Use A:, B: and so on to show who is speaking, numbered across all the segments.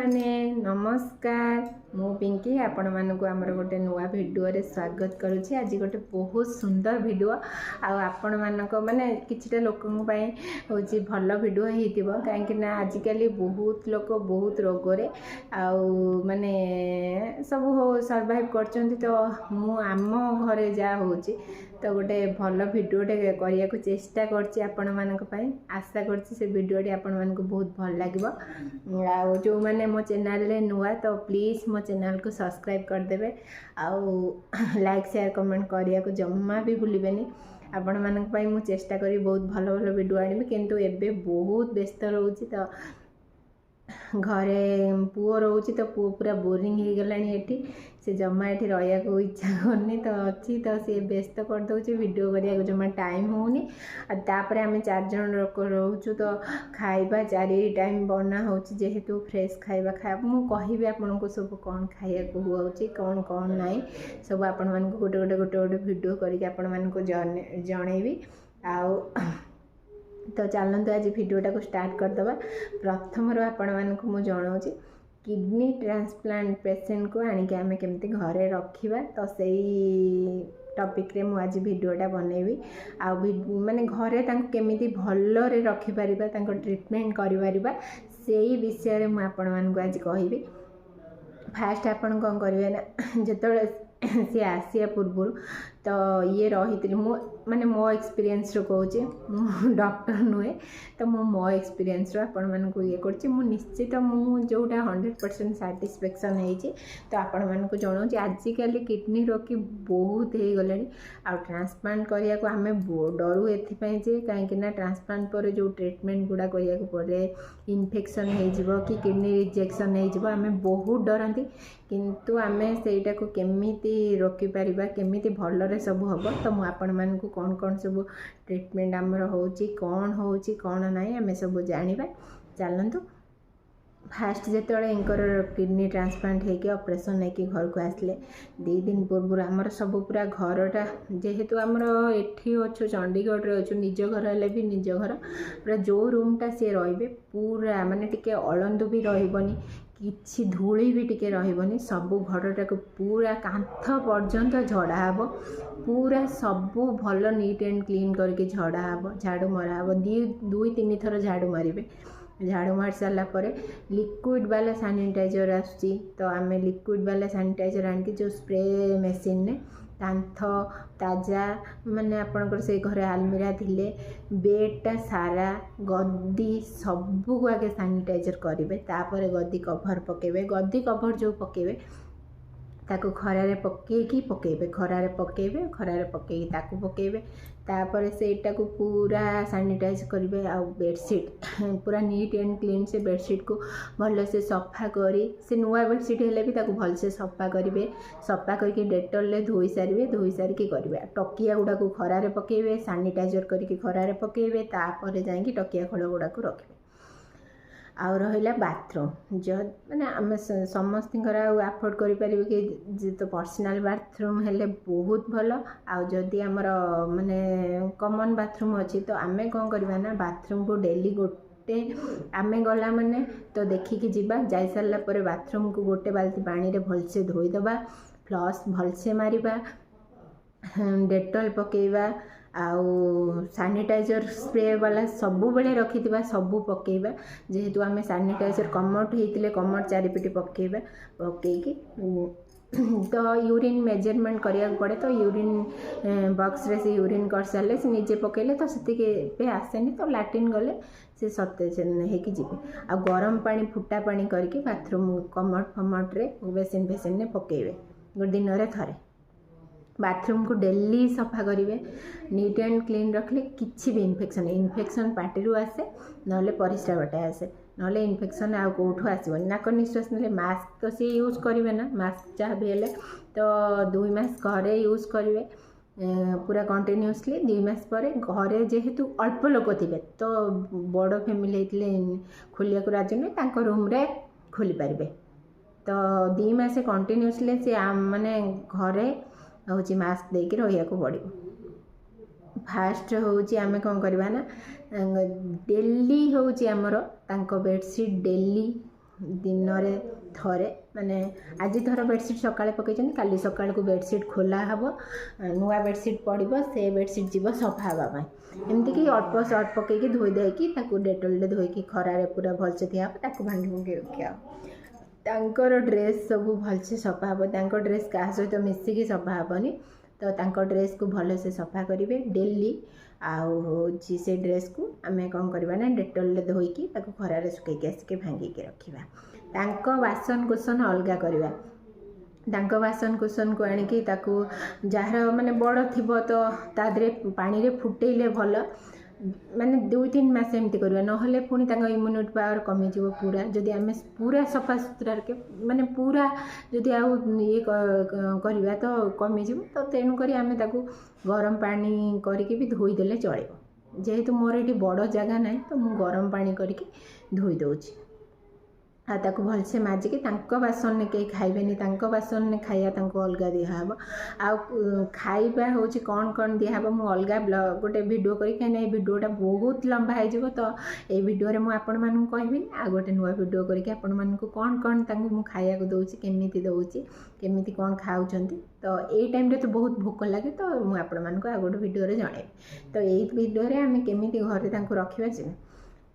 A: मैंने नमस्कार मु पिंकी आपण मानक आमर गोटे नुआ भिडियो रे स्वागत करुच्ची। आज गोटे बहुत सुंदर भिडियो आपण मानक माने किछिटा लोकन पई होची भल भिडियो हेतिबो काहेकि ना आजिकली बहुत लोक बहुत रोग रे माने सब सर्वाइव करचंती। तो मु आम घरे जा होची तो गोटे भल भिडियोटे करिया को चेष्टा करछि आपण मानक पई। आशा करछि से भिडियोटी आपण मानक बहुत भल लागिबो। आ जो माने मो चैनल रे नुआ तो प्लीज मो चैनल को सब्सक्राइब कर देबे लाइक शेयर कमेंट करिया को जम्मा भी भूलिबेनी। आपण मानक पई मु चेष्टा करी बहुत भल भल भिडियो आनिबे किंतु एबे बहुत व्यस्त रहउछि। तो घरे पुओ रोची तो पुओ पूरा बोरिंग हो गलानी एठी से जमा एठी रहिया को इच्छा करनी तो अच्छी तो सी व्यस्त कर दउछि वीडियो करिया को जमा टाइम होनी। तापर आमे 4 जन लोक रहउछु तो खाइबा 4 टाइम बना होछि जेहेतु फ्रेश खाइबा खाइब मु कहिबे आपन को सब कोन खाइया को होउछि कोन कोन नाही सब आपन मन को गोटे वीडियो करिके आपन मन को जणेबी। तो चलते आज भिडियोटा को स्टार्ट करदे। प्रथम आपण मानक मु जनाऊँगी किडनी ट्रांसप्लांट पेशेंट को आनिक आम केमती घरे रखा तो सही टॉपिक रे मु आज भिडियोटा बनैबी। माने घरे केमिति भल्ले रखिपर ट्रीटमेंट करिपरिबा सेही विषय रे मु आपण मानक आज कहबी। फास्ट आपण कौन करेंगे ना जिते सी आसिया पूर्व तो ये रही माने मो एक्सपीरियंस रो कहूँ मु डॉक्टर नुहे तो मो एक्सपीरियंस रो आपण मानक ये करछि मु निश्चित मु जोटा 100% सैटिस्फैक्शन होइछि। तो आपण मानक जणाऊँ आजिकल किडनी रोगी बहुत हो गलानी आ ट्रांसप्लांट करिया को आमे डरू एथिपई जे काहेकि ना ट्रांसप्लांट पर जो ट्रीटमेंट गुडा करिया को पड़े इन्फेक्शन हो जिवो कि किडनी रिजेक्शन हो जिवो आमे बहुत डरंती किंतु आमे सेटा को केमिति रोकी परिबा केमिति भलरे सब हम। तो मु आपण मानकु कौन कौन सब ट्रीटमेंट आमर होउची कौन नाई आमे सब जानिबा। चलतु फास्ट जिते इंकर किडनी ट्रांसप्लांट होकर ऑपरेशन होकर घर को आसले 2 दिन पूर्व आमर सब पूरा घरटा जेहेतु आमर एठी अच्छु चंडीगढ़ रे अच्छु निज घर हेले भी निज घर पूरा जो रूमटा सी रहिबे पूरा माने टिके अलंदु भी रहिबनी किछि धूली भी टिके रहिबनी सबु घरटा को पूरा कांथ पर्यंत झड़ा हबो पूरा सबु भल नीट एंड क्लीन करके झड़ा हबो झाड़ू मरा हबो 2-3 थर झाड़ू मारिबे। झाड़ू मार सारा पर लिक्विड वाला सैनिटाइजर आसुची तो आम लिक्विड वाला सैनिटाइजर आनिक जो स्प्रे मेसीन ने कांथ ताजा माने आपनकर से घरे आलमीरा थिले बेडटा सारा गद्दी सबू को आगे सैनिटाइजर करेंगे। तापर गद्दी कभर पकेबे गद्दी कभर जो पकेबे ताको खरारे पकेबे खरारे पकेबे ताको पकेबे तापर सेटा को पूरा सैनिटाइज करेंगे। आ बेडसीट पूरा नीट एंड क्लीन से बेडसीट को भल से सफा करी से नुआ बेडसीट हेले भी ताको भल से सफा करेंगे सफा करके डेटॉल ले धोई सारिके करेंगे। टकिया गुड़ा को खरारे पकेबे सैनिटाइजर करके खरारे पकेबे तापर जाइए टकिया खड़ गुड़ा को रखेंगे। आउ रहा बाथरूम जो मैंने आम समस्त आफोर्ड करें कि तो पर्सनल बाथरूम हेले बहुत भल आदि आमर माने कॉमन बाथरूम अच्छी तो आम कौन करवा ना बाथरूम को डेली गोटे आमे गला माने तो देखिकी जीवा जाई सारा पर बाथरूम को गोटे बाल्टी पानी रे भलसे धोईदबा फ्लश भलसे मारिबा डेटॉल पकेबा आउ सैनिटाइजर स्प्रे वाला सबु बेले रखिथिबा सबु पकेबा जेहेतु आमे सैनिटाइजर कमट हेतिले कमट चारिपिटी पकेबा पकेकी तो यूरिन मेजरमेंट करिया पड़े तो यूरिन बॉक्स रे से यूरिन कर सारे से निजे पकेले तो से आसेनी तो लैट्रिन गले से सतेज होगी जीवे आ गरम पानी फुटा पानी करके बाथरूम कमट फमट रे बेसिन फेसिन ने पकेबे दिन रे थरे। बाथरूम को डेली सफा करेंगे नीट एंड क्लीन रखले किसी भी इन्फेक्शन पार्टी आसे ना परिस्रा बाटे आसे ना इन्फेक्शन आउ कौटू आसबनी नाक निश्वास ना मास्क तो सी यूज करेंगे ना मास्क जहाँ भी हेले तो 2 मास घरे यूज करेंगे पूरा कंटिन्यूअसली 2 मास पर घरे जेहेतु अल्प लोक थे तो बड़ फैमिली होते खोलिया को राजी नहीं रूम रे खोली पारे तो 2 मास कंटिन्यूअसली से माने घरे हूँ मास्क देके रहा पड़ो। फास्ट हूँ आम कौन करवा ना डेली हूँ आमर बेडसीट डेली दिन थरे माने आज थर बेडसीट सकाଳେ पकई काली सकाळ को बेडसीट खोला हम नुआ बेडसीट पड़ो से बेडसीट जीव सफा हाँवाई एमती कि अल्प सर्ट पकईकी धोई देकी डेटोल धोईकी खरारे पूरा भलसे दिया भांगी भूंगी रखा तांकर ड्रेस सब भलसे सफा हम ड्रेस क्या सहित मिसिकी सफा हेनी तो तांको ड्रेस को भल से सफा करेंगे डेली आउे से ड्रेस को आम कौन करवा ना डेटोल धोईकी खरारे सुखैकी आसिक भांगिकी रखा तांको बासन कुसन अलग करवा तांको बासन कुसन को आनिकी ताकू जार माने बड़ थिबो तो तादरे पानी रे फुटेले भल माने 2-3 मास एमती करवा नहले पुणी तांको इम्यूनिटी पावर कमी जीवो पूरा जदि आम पूरा सफा सुतरा के माने पूरा जदि आउ ये करवा तो कमी जीवो तो तेणु करी आमे ताकू गरम पानी करके भी धोई देले चलेबो जेहेतु मोर एटी बड़ जगह ना तो मु गरम पानी करके धोई दउची आ ताकू भलसे माजिकी तांको बासन ने कई खाइबेनी तांको बासन ने खाइया तांको अलग दिहब आ खाइबा होची कौन कौन दिहब मु अलग ब्लॉग गोटे वीडियो करी कहीं ये वीडियोटा बहुत लंबा हो तो ये वीडियो रे मु आपण मानू कहबी आ गोटे नुआ वीडियो करके आपण मानू कौन कौन तांको मु खाइया को दउची केमिति दउची केमिति कौन खाउचंती तो ये टाइम रे तो बहुत भोक लगे तो मु आपण मानू आ गोटे वीडियो रे जणे तो ये वीडियो रे आमे केमिति घरे तांको रखिबा जे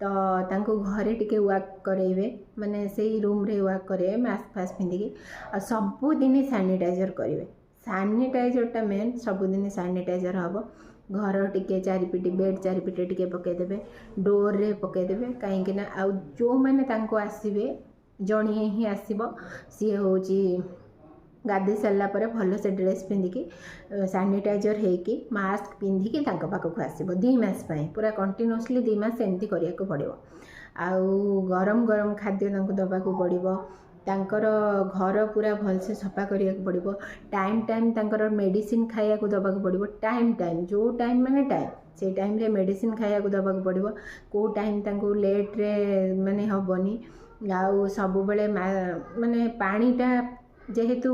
A: तो तांको घरे टिके वाक करेबे माने सेही रूम रे वाक करे मास्क फास्क पिंधिकी आ सबुदिन सैनिटाइजर करेंगे सैनिटाइजरटा मेन सबुदिन सैनिटाइजर हम घर टिके चारिपिटी बेड चारिपिटी टिके पकईदेवे डोर रे पकईदेवे कहीं आ जो मैंने तांको आसबे जणिए ही आसब सी हूँ गाधे सारा पर भल से ड्रेस पिंधिकी सैनिटाइजर होगी मास्क पिंधिकी पाखक आसब 2 मास पूरा कंटिन्यूअसली 2 मास एमती करिया को पड़ो आउ गरम गरम खाद्य दबाक पड़ो तांकर घर पूरा भल से सफा करिया को पड़ो टाइम टाइम तांकर मेडिसिन खाया को दबाक पड़ो टाइम टाइम जो टाइम माने टाइम से टाइम रे मेडिसिन खाया को दबाक पड़ो को टाइम तांको लेट रे माने हबनी आउ सब बेले माने पानीटा जेहेतु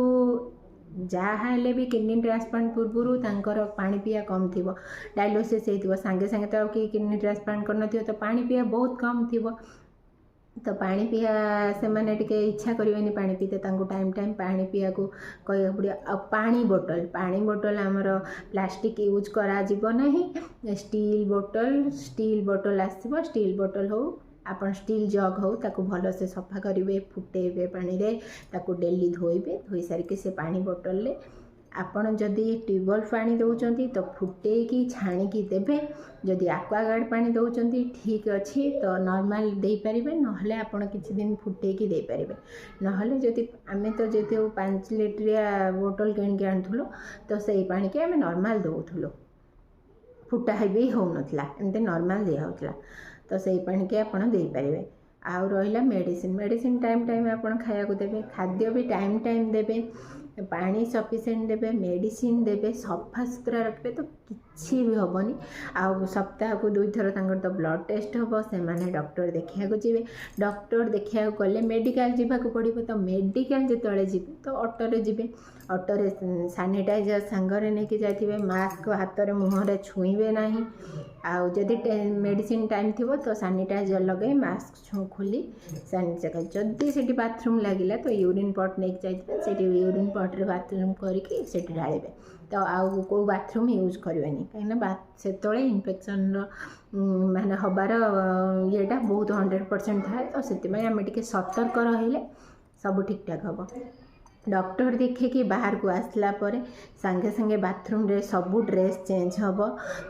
A: जहाँ हेले भी किडनी ट्रांसप्लांट पूर्व तांकर पानी पिया कम थी डायलिसिस होती सांगे सांगे तो कि किडनी ट्रांसप्लांट करन तो पानी पिया बहुत कम थी तो पानी पिया से मैंने टिके इच्छा करें पानी पीते टाइम टाइम पानी पिया को कह पड़ो आ पानी बोतल आमर प्लास्टिक यूज करा ना स्टील बोतल आसो स्टील बोतल हो आपन स्टील जग हो ताकू भल से सफा करेंगे फुटेबे पानी रे ताकू डेली धोइबे धोई सारिके से पानी बोतल ले आपन जदि ट्यूबवेल पानी दौरान तो फुटेकी छाणिकी देबे जदि एक्वागार्ड पानी दौरान ठीक अच्छी तो नॉर्मल दे पारिबे नहले आपन किछि दिन फुटेकी दे पारिबे नहले जदि आमे तो जेते 5 लीटरिया बोतल किन के आनथुलो तो सही पानी के आमे नॉर्मल दउथुलो फुटा भी हो नथला एमते नॉर्मल दिया होतला तो सही पानी के आपन दे पारिबे आउ रहिला मेडिसिन टाइम टाइम आपन खाया को देबे खाद्य भी टाइम टाइम देबे पानी सफिशिएंट देबे मेडिसिन देबे सफा सुतरा रखबे तो किछि भी होबनी आ सप्ताह को 2 थर तांकर तो ब्लड टेस्ट होबो से माने डॉक्टर देखिया को जीवे डॉक्टर देखिया को गले मेडिकल जीवा को पड़िबो तो मेडिकल जेतळे जीवे तो ऑटो रे जीवे ऑटो रे सैनिटाइजर संगरे ने के जाथिबे मास्क हाथ रे मुंह रे छुईबे नाही आउ जदि मेडिसिन टाइम थी तो सैनिटाइजर लगे मास्क खोली सैनिटाइजर जदि से बाथरूम लगिला तो यूरिन पट नहीं जाइए से यूरिन पट्रे बाथरूम करके ढाड़े तो आउ को बाथरूम यूज करें कहीं से इन्फेक्शन माने हबार येटा बहुत 100% थाए तो से आम टे सतर्क रहिले सब ठीक ठाक हम डॉक्टर देखे कि बाहर को आसला परे सांगे सांगे बाथरूम रे सबू ड्रेस चेंज हम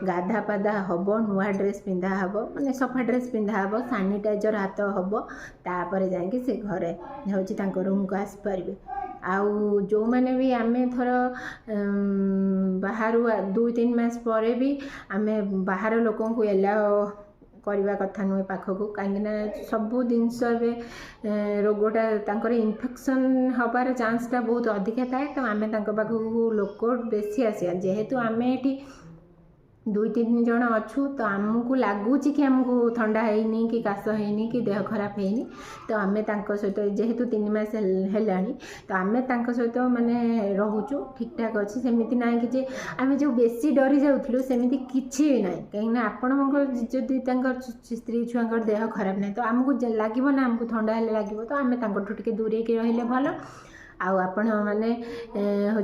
A: गाधा पाधा हम नुआ ड्रेस पिंधा हम माने सफा ड्रेस पिंधा हम सैनिटाइजर हाथ हम तापर जाके से घरे हूँ रूम को आसी पारे आउ जो मैंने भी आमे थर बाहर 2-3 मास पर भी आमे बाहर लोकों को एलाओ करवा कथा नुहे पाखक कहीं सबू जिनस रोगटा तांकर इन्फेक्शन हबार चांसटा बहुत अधिका थाए तो आम पाखक लोक बेसी आसिया जेहेतु आम ये 2-3 जन अच्छु तो आमको लगुच कि आमको ठंडा है कि काश है कि देह खराब है तो आम सहित जेहेतु 3 मास है तो आम सहित माने रोचु ठीक ठाक अच्छी सेमती ना कि आम जो बेसी डरी जाऊँ सेमती किसी भी ना कहीं आपड़ी स्त्री छुआ देह खराब ना तो आमको लगे ना आमको ठंडा लगे तो आम टे दूरे रही भल आपण मैंने हूँ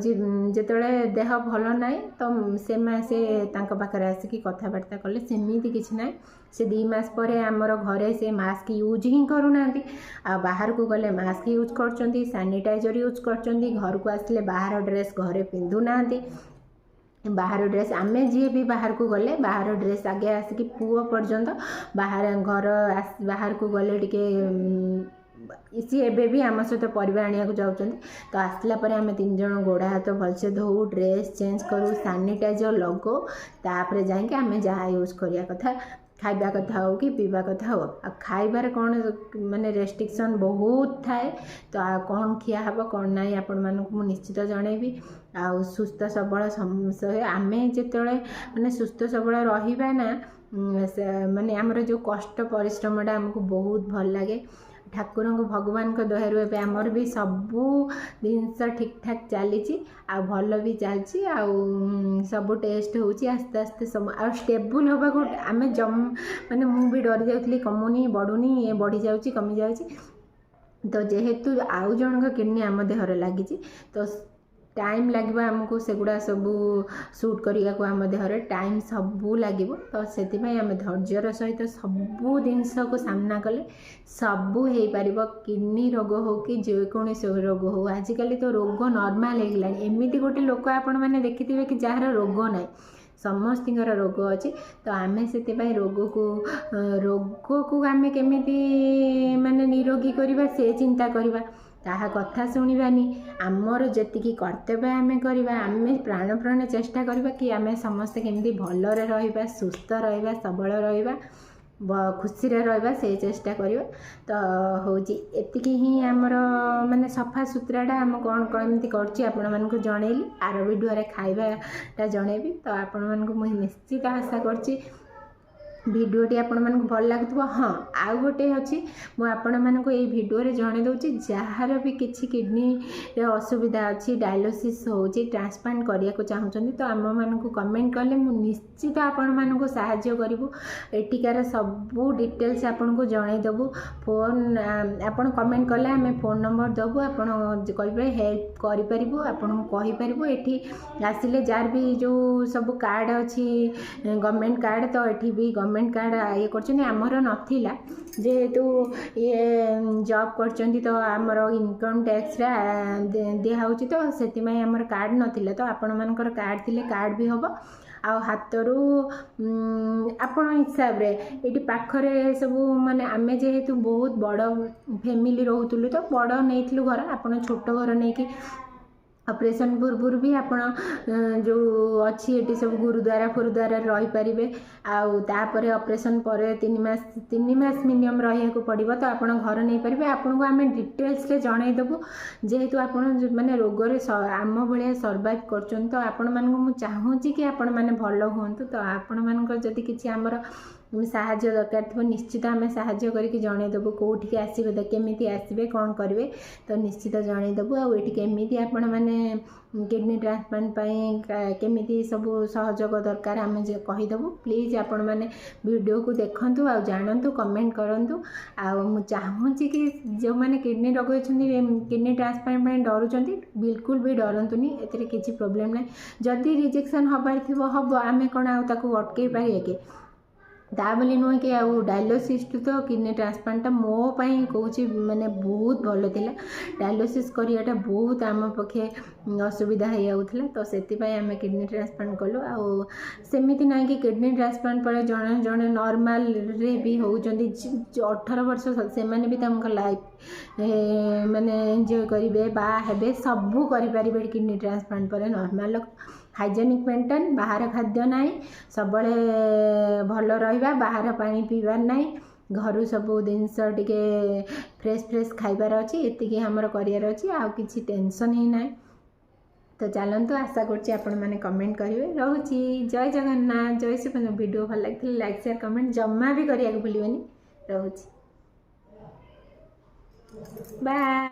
A: जिते देह भल ना तो से पाखे आसिक कथबार्ता कले सेमती किसी ना से 2 मास पर आमर घरे से मास्क यूज ही करूना बाहर को गले मास्क यूज कर सैनिटाइजर यूज कर घर को आसले बाहर ड्रेस घरे पिंधुना बाहर ड्रेस आमे जी भी बाहर को गले बाहर ड्रेस आगे आसिक पुओ पर्यंत बाहर घर बाहर को गले टिके सी एबे भी आम सहित परिवा आने जाऊँ तो आसला पर आम 3 जन गोड़ा हाथ भलसे धो ड्रेस चेंज करूँ सैनिटाइजर लगो तापर जाके आम जहाँ यूज करिया कथा खाइबा कथा हो कि पीवा कथा हो खाइबार कौन माने रेस्ट्रिक्शन बहुत थाए तो कौन खिया हम कौन ना आपण मानक मु निश्चित जनइबी आ सुस्थ सबल आमे जिते माने सुस्थ सबल रहिबा ना माने आमर जो कष्ट परिश्रमटा आमको बहुत भल लगे ठाकुर भगवान को दयारू ए आमर भी सबू जिनस ठीक ठाक चली आ भल भी चलती सबू टेस्ट होची आस्ते आस्ते सब आ स्टेबल होगा आम जम माने मु भी डरी जाऊँगी कमुनी बढ़ुनी ये बढ़ी जाऊँगी कमी जाऊँगी तो जेहेतु आउ जन किडनी आम देहर लगी तो टाइम लगे आमको सेगुड़ा सबू सुट करिया को आम देहरे टाइम सबू लगे तो से आम धैर्यर सहित सबू जिनस को सामना कले सबू हो पार किडनी रोग हो कि जेकोसी रोग हो आजिकल तो रोग नॉर्मल हो एमती गोटे लोक आपण मैंने देखिथे कि जार रोग ना समस्त रोग अच्छी तो आम से रोग को आम केमी माने निरोगी करवा से चिंता करवा ताहा कथा शुणवानी आमर जी कर्तव्य आम करवा आम प्राण प्राण चेष्टा करवा कि आम समस्ते केमती भलरे रहिबा सुस्थ रहिबा सबल रहिबा खुशी रहिबा से चेष्टा करवा तो हूँ एतिकी ही आमर माने सफा सुतराटा आम कौन कमी कर जनइली आर वीडियो खाइबाटा जनइबी तो आपण मानक मुझे निश्चित आशा करची भिडियोटी आपण मानक भल लगुव हाँ आउ गोटे अच्छी मुझे ये भिडियो जन दूसरी जार भी किसी किडनी असुविधा अच्छी डायलिसिस होची ट्रांसप्लांट करने को चाहते तो आम मानक कमेंट कले मु निश्चित आपण मानक साहाय्य करूँ एटिकार सबू डिटेल्स आपन को जनईदेबू फोन आपन कमेंट कले आम फोन नंबर देबू आपड़ कहे हेल्प करूँ आपन कहीपर ये आसिले जार भी जो सब कार्ड अच्छी गवर्नमेंट कार्ड तो ये भी गवर्नमेंट कार्ड ये करमर नाला जेहेतु ये जॉब कर तो आमर इनकम टैक्स दिखाऊँ तो से आमर कार्ड नाला तो आपण मानकर कार्ड थिले कार्ड भी हम आ हाथरू आपण हिसाब रे ये पाखरे सब माने आमे जेहेतु बहुत बड़ फैमिली रोतलु तो बड़ नहीं घर आपण छोट घर नहीं कि ऑपरेशन पूर्व भी आपण जो अच्छी ये सब गुरुद्वारा फुरुद्वारा रही पारे आउे ऑपरेशन पर 3 मास मिनिमम रहा पड़ो तो आप घर नहीं पारे आपन को आम डिटेल्स रे जनईदेबू जेहेतु आपण माने रोग आम भाया सर्वाइव कर तो आपण मानक चाहूँगी कि आपण मैंने भल हूँ तो आपण मानक जदि किसी आमर साहाय्य दरकार थो निश्चित आम साहाय्य करके जनईदेबू कौटिक आसबे केमी आसबे कौन करेंगे तो निश्चित जनईदेबू आठी केमी आपण मैंने किडनी ट्रांसप्लांट केमी सब सहयोग दरकार आम कहीदेबू प्लीज आपण मैंने वीडियो को देखु आ जानतु कमेंट करूँ आ चाहूँगी कि जो मैंने किडनी रोग किडनी ट्रांसप्लांट डरुंच बिल्कुल भी डरतुनि ए किसी प्रोब्लेम ना जदि रिजेक्शन हबार थी हम आम कौन अटकई पारे कि ता बोली नुहे कि आउ डायलिसिस तो किडनी ट्रांसप्लांट मोपाई कौच माने बहुत भल था डायलिसिस कराटा बहुत आम पक्षे असुविधा हो जाऊला तो से आम किडनी ट्रांसप्लांट कलु आमती ना कि किडनी ट्रांसप्लांट पर जड़े जड़े नॉर्मल रे भी होती 18 वर्ष से मैंने भी लाइफ माने एंजॉय करेंगे बाहे सबू करें किडनी ट्रांसप्लांट पर नॉर्मल हाइजेनिक मेंटेन बाहर खाद्य ना सब भल रहा बाहर पानी पीबार ना घर सब जिनस टे फ्रेश फ्रेश खाइबार अच्छी एति आमर करार अच्छी आ किसी टेंशन ही ना तो चलतु आशा करें कमेंट करेंगे रोची जय जगन्नाथ जय श्री वीडियो भल लगे लाइक शेयर कमेंट जमा भी करने भूलिए रोची बाय।